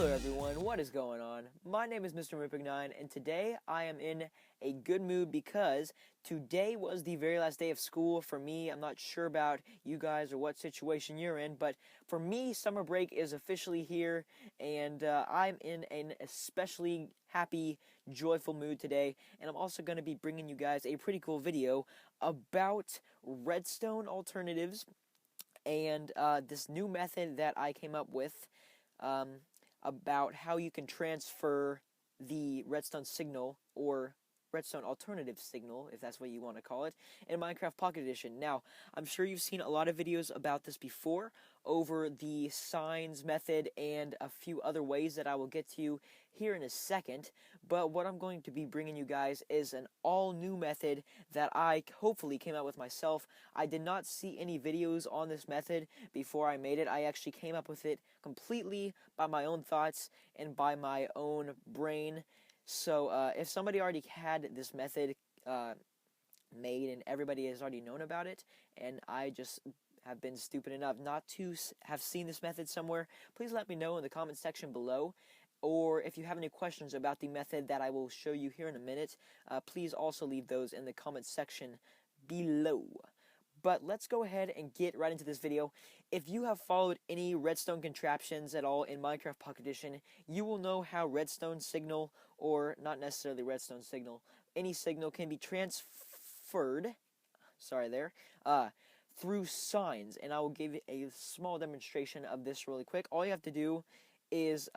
Hello everyone, what is going on? My name is Mr. Ripig9 and today I am in a good mood because today was the very last day of school for me. I'm not sure about you guys or what situation you're in, but for me, summer break is officially here and I'm in an especially happy, joyful mood today, and I'm also going to be bringing you guys a pretty cool video about redstone alternatives and this new method that I came up with about how you can transfer the redstone signal or redstone alternative signal, if that's what you want to call it, in Minecraft Pocket Edition. Now, I'm sure you've seen a lot of videos about this before over the signs method and a few other ways that I will get to here in a second, but what I'm going to be bringing you guys is an all-new method that I hopefully came out with myself. I did not see any videos on this method before I made it. I actually came up with it completely by my own thoughts and by my own brain. So if somebody already had this method made and everybody has already known about it, and I just have been stupid enough not to have seen this method somewhere, please let me know in the comment section below. Or if you have any questions about the method that I will show you here in a minute, please also leave those in the comment section below. But let's go ahead and get right into this video. If you have followed any redstone contraptions at all in Minecraft Pocket Edition, you will know how redstone signal, or not necessarily redstone signal, any signal can be transferred, through signs. And I will give you a small demonstration of this really quick. All you have to do is,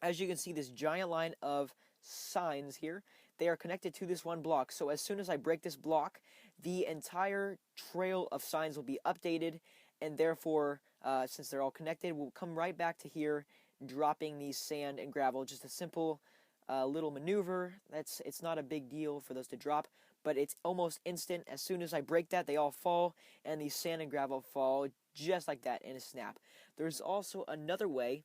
as you can see, this giant line of signs here, they are connected to this one block. So as soon as I break this block, the entire trail of signs will be updated, and therefore, since they're all connected, we'll come right back to here, dropping these sand and gravel. Just a simple little maneuver. It's not a big deal for those to drop, but it's almost instant. As soon as I break that, they all fall, and these sand and gravel fall just like that in a snap. There's also another way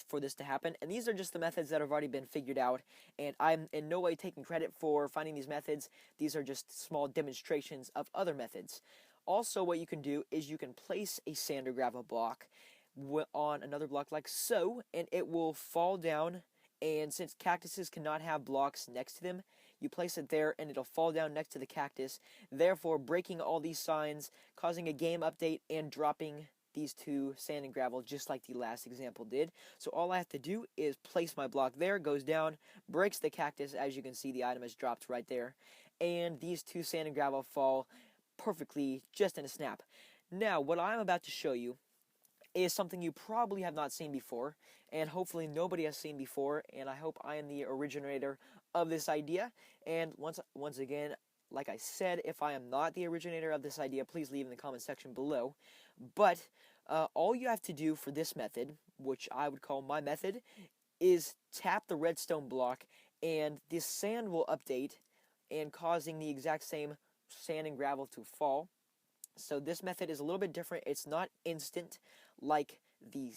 for this to happen, and these are just the methods that have already been figured out, and I'm in no way taking credit for finding these methods. These are just small demonstrations of other methods. Also, what you can do is you can place a sand or gravel block on another block like so, and it will fall down, and since cactuses cannot have blocks next to them, you place it there and it'll fall down next to the cactus, therefore breaking all these signs, causing a game update, and dropping these two sand and gravel just like the last example did. So all I have to do is place my block there, goes down, breaks the cactus. As you can see, the item is dropped right there, and these two sand and gravel fall perfectly just in a snap. Now what I'm about to show you is something you probably have not seen before, and hopefully nobody has seen before, and I hope I am the originator of this idea. And once again, like I said, if I am not the originator of this idea, please leave in the comment section below. But all you have to do for this method, which I would call my method, is tap the redstone block, and this sand will update, and causing the exact same sand and gravel to fall. So this method is a little bit different. It's not instant like the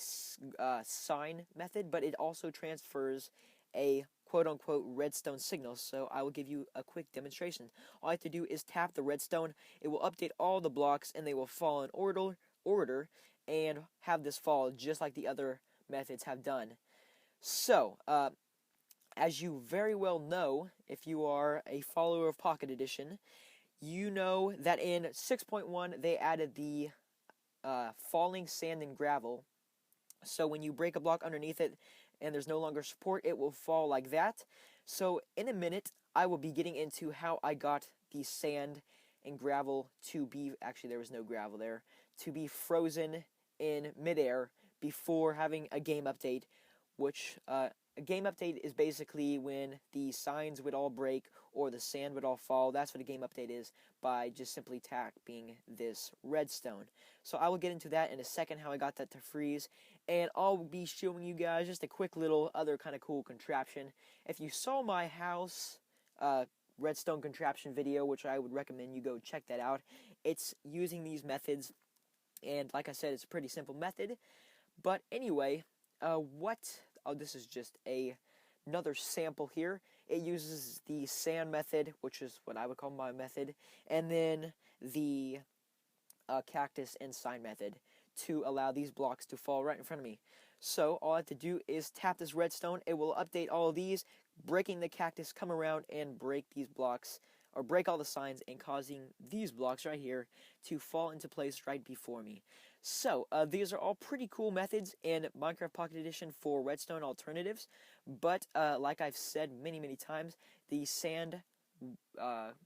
sign method, but it also transfers a quote-unquote redstone signal. So I will give you a quick demonstration. All I have to do is tap the redstone. It will update all the blocks, and they will fall in order and have this fall just like the other methods have done. So, as you very well know, if you are a follower of Pocket Edition, you know that in 6.1 they added the falling sand and gravel. So when you break a block underneath it and there's no longer support, it will fall like that. So in a minute, I will be getting into how I got the sand and gravel to be, actually there was no gravel there, to be frozen in midair before having a game update, which a game update is basically when the signs would all break or the sand would all fall. That's what a game update is, by just simply tapping this redstone. So I will get into that in a second, how I got that to freeze, and I'll be showing you guys just a quick little other kind of cool contraption. If you saw my house redstone contraption video, which I would recommend you go check that out, it's using these methods, and like I said, it's a pretty simple method. But anyway, this is just another sample here. It uses the sand method, which is what I would call my method, and then the cactus and sign method to allow these blocks to fall right in front of me. So all I have to do is tap this redstone. It will update all of these, breaking the cactus, come around and break these blocks, or break all the signs, and causing these blocks right here to fall into place right before me. So these are all pretty cool methods in Minecraft Pocket Edition for redstone alternatives, but like I've said many times, the sand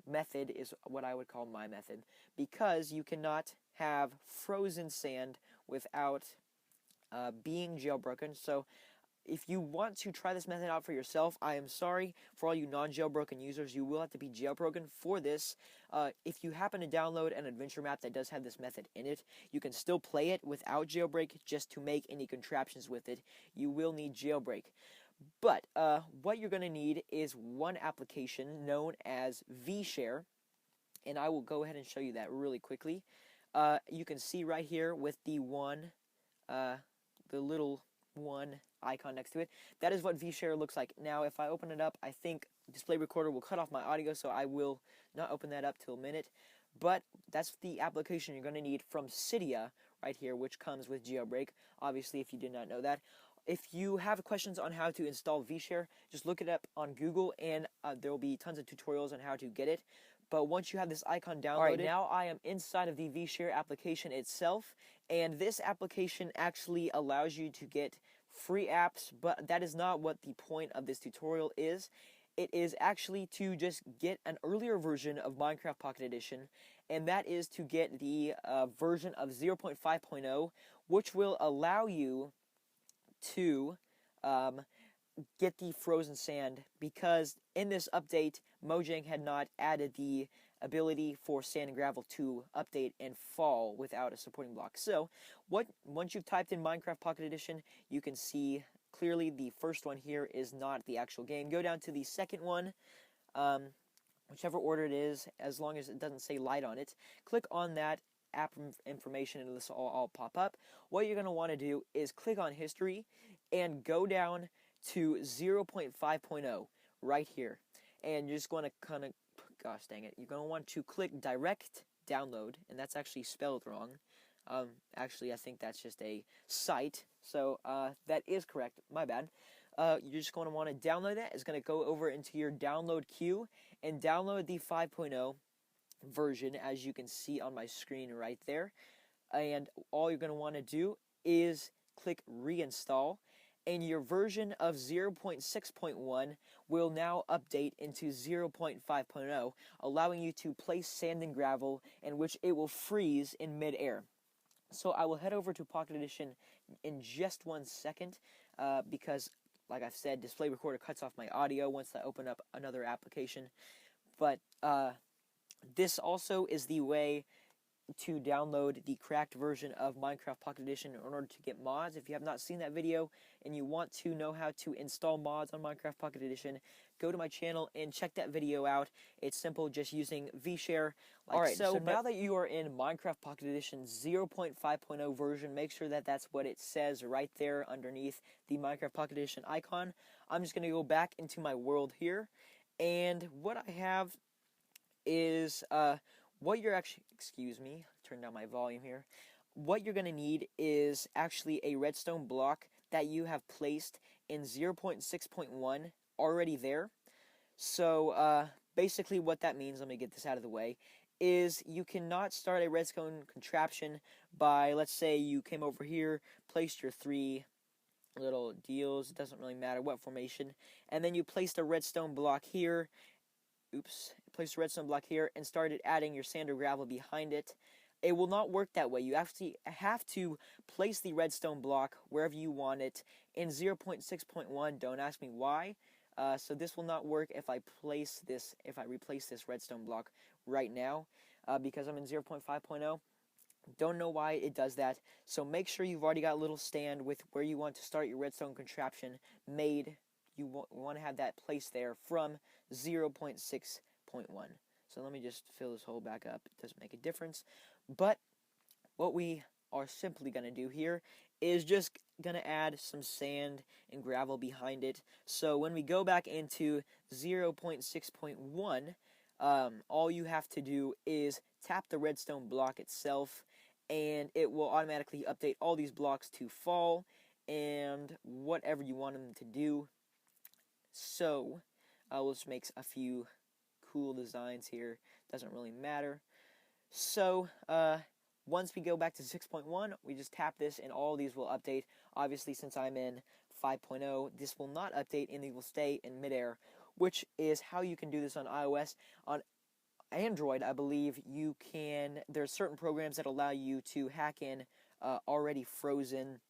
method is what I would call my method, because you cannot have frozen sand without being jailbroken. So if you want to try this method out for yourself, I am sorry for all you non-jailbroken users. You will have to be jailbroken for this. If you happen to download an adventure map that does have this method in it, you can still play it without jailbreak. Just to make any contraptions with it, you will need jailbreak. But what you're going to need is one application known as VShare, and I will go ahead and show you that really quickly. You can see right here with the little one icon next to it. That is what VShare looks like. Now, if I open it up, I think Display Recorder will cut off my audio, so I will not open that up till a minute. But that's the application you're going to need from Cydia right here, which comes with jailbreak, obviously, if you did not know that. If you have questions on how to install VShare, just look it up on Google, and there will be tons of tutorials on how to get it. But once you have this icon downloaded, alright, now I am inside of the VShare application itself, and this application actually allows you to get free apps, but that is not what the point of this tutorial is. It is actually to just get an earlier version of Minecraft Pocket Edition, and that is to get the version of 0.5.0, which will allow you to get the frozen sand, because in this update, Mojang had not added the ability for sand and gravel to update and fall without a supporting block. So, once you've typed in Minecraft Pocket Edition, you can see clearly the first one here is not the actual game. Go down to the second one, whichever order it is, as long as it doesn't say light on it. Click on that app information and this will all pop up. What you're going to want to do is click on history and go down to 0.5.0 right here, and you're just going to kind of, gosh dang it, you're going to want to click direct download, and that's actually spelled wrong. Actually, I think that's just a site, so that is correct, my bad. You're just going to want to download that. It's going to go over into your download queue and download the 5.0 version, as you can see on my screen right there. And all you're going to want to do is click reinstall, and your version of 0.6.1 will now update into 0.5.0, allowing you to place sand and gravel, in which it will freeze in mid-air. So I will head over to Pocket Edition in just 1 second, because, like I've said, Display Recorder cuts off my audio once I open up another application. But this also is the way to download the cracked version of Minecraft Pocket Edition in order to get mods. If you have not seen that video and you want to know how to install mods on Minecraft Pocket Edition, go to my channel and check that video out. It's simple, just using VShare. Alright, so now that you are in Minecraft Pocket Edition 0.5.0 version, make sure that that's what it says right there underneath the Minecraft Pocket Edition icon. I'm just going to go back into my world here, and what I have is what you're actually, excuse me, turn down my volume here. What you're going to need is actually a redstone block that you have placed in 0.6.1 already there. So basically what that means, let me get this out of the way, is you cannot start a redstone contraption by, let's say you came over here, placed your 3 little deals, it doesn't really matter what formation, and then you placed a redstone block here, placed a redstone block here and started adding your sand or gravel behind it. It will not work that way. You actually have to place the redstone block wherever you want it in 0.6.1. Don't ask me why. So this will not work if I replace this redstone block right now, because I'm in 0.5.0. Don't know why it does that. So make sure you've already got a little stand with where you want to start your redstone contraption made. You want to have that placed there from 0.6.1. So let me just fill this hole back up. It doesn't make a difference. But what we are simply going to do here is just going to add some sand and gravel behind it. So when we go back into 0.6.1, all you have to do is tap the redstone block itself, and it will automatically update all these blocks to fall. and whatever you want them to do. So we'll just make a few cool designs here. Doesn't really matter. So once we go back to 6.1, we just tap this and all these will update. Obviously, since I'm in 5.0, this will not update and they will stay in midair, which is how you can do this on iOS. On Android, I believe you can, there's certain programs that allow you to hack in already frozen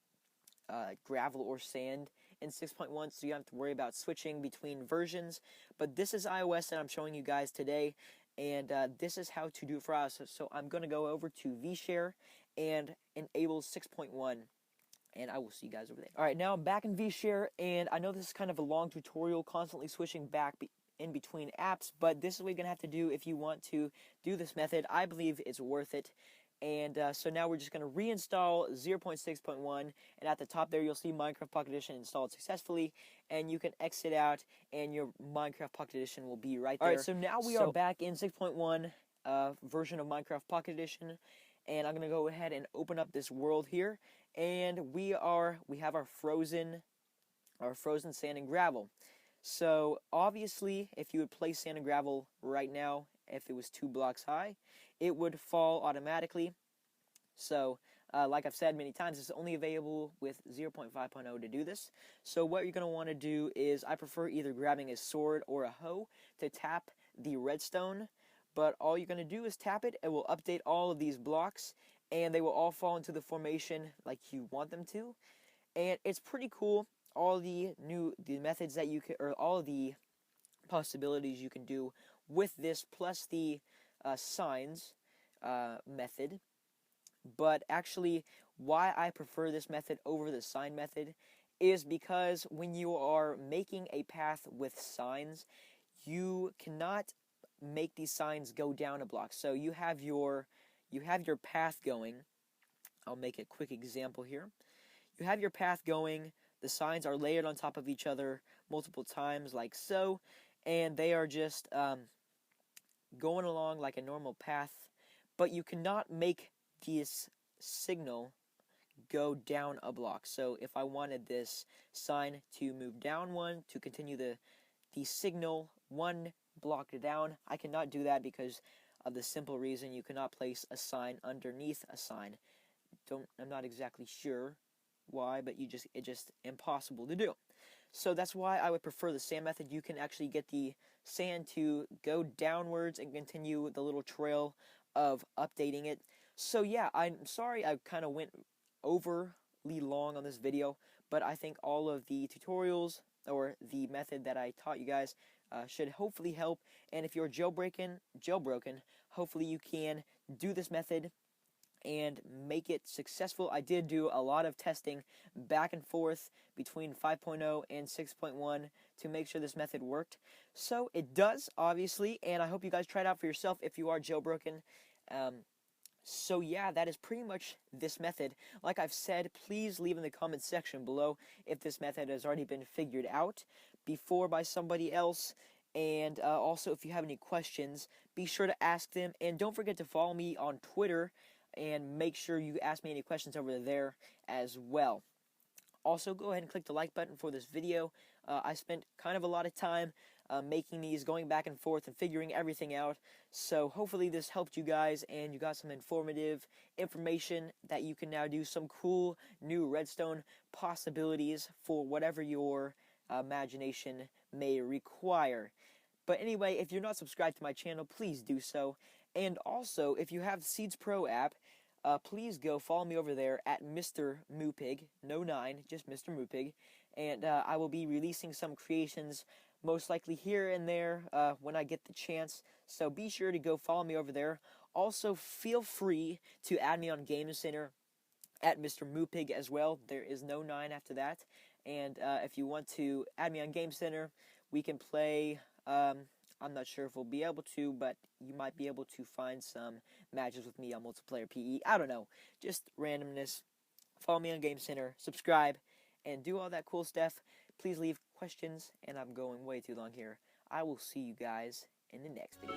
gravel or sand in 6.1, so you don't have to worry about switching between versions. But this is iOS that I'm showing you guys today, and this is how to do it for us. So I'm going to go over to vShare and enable 6.1, and I will see you guys over there. Alright, now I'm back in vShare, and I know this is kind of a long tutorial, constantly switching back in between apps, but this is what you're going to have to do if you want to do this method. I believe it's worth it. And so now we're just going to reinstall 0.6.1, and at the top there you'll see Minecraft Pocket Edition installed successfully, and you can exit out and your Minecraft Pocket Edition will be right there. Alright, so now we are back in 6.1 version of Minecraft Pocket Edition, and I'm going to go ahead and open up this world here, and we have our frozen sand and gravel. So obviously if you would place sand and gravel right now, if it was 2 blocks high, it would fall automatically. So like I've said many times, it's only available with 0.5.0 to do this. So what you're going to want to do is, I prefer either grabbing a sword or a hoe to tap the redstone, but all you're going to do is tap it. It will update all of these blocks and they will all fall into the formation like you want them to, and it's pretty cool. All the methods that you can, or all the possibilities you can do with this, plus the signs method. But actually, why I prefer this method over the sign method is because when you are making a path with signs, you cannot make these signs go down a block. So you have your path going. I'll make a quick example here. You have your path going. The signs are layered on top of each other multiple times, like so, and they are just going along like a normal path, but you cannot make this signal go down a block. So if I wanted this sign to move down one, to continue the signal 1 block down, I cannot do that because of the simple reason you cannot place a sign underneath a sign. I'm not exactly sure why, but it's just impossible to do. So that's why I would prefer the sand method. You can actually get the sand to go downwards and continue the little trail of updating it. So yeah, I'm sorry I kind of went overly long on this video, but I think all of the tutorials or the method that I taught you guys should hopefully help. And if you're jailbroken, hopefully you can do this method and make it successful. I did do a lot of testing back and forth between 5.0 and 6.1 to make sure this method worked. So it does, obviously, and I hope you guys try it out for yourself if you are jailbroken. So yeah, that is pretty much this method. Like I've said, please leave in the comments section below if this method has already been figured out before by somebody else. And also, if you have any questions, be sure to ask them. And don't forget to follow me on Twitter, and make sure you ask me any questions over there as well. Also, go ahead and click the like button for this video. I spent kind of a lot of time making these, going back and forth and figuring everything out. So hopefully this helped you guys and you got some informative information that you can now do some cool new redstone possibilities for whatever your imagination may require. But anyway, if you're not subscribed to my channel, please do so. And also, if you have Seeds Pro app, please go follow me over there at Mr. Moopig, no 9, just Mr. Moopig, and I will be releasing some creations, most likely here and there, when I get the chance, so be sure to go follow me over there. Also, feel free to add me on GameCenter at Mr. Moopig as well. There is no 9 after that, and if you want to add me on GameCenter, we can play, I'm not sure if we'll be able to, but you might be able to find some matches with me on multiplayer PE. I don't know. Just randomness. Follow me on GameCenter. Subscribe. And do all that cool stuff. Please leave questions. And I'm going way too long here. I will see you guys in the next video.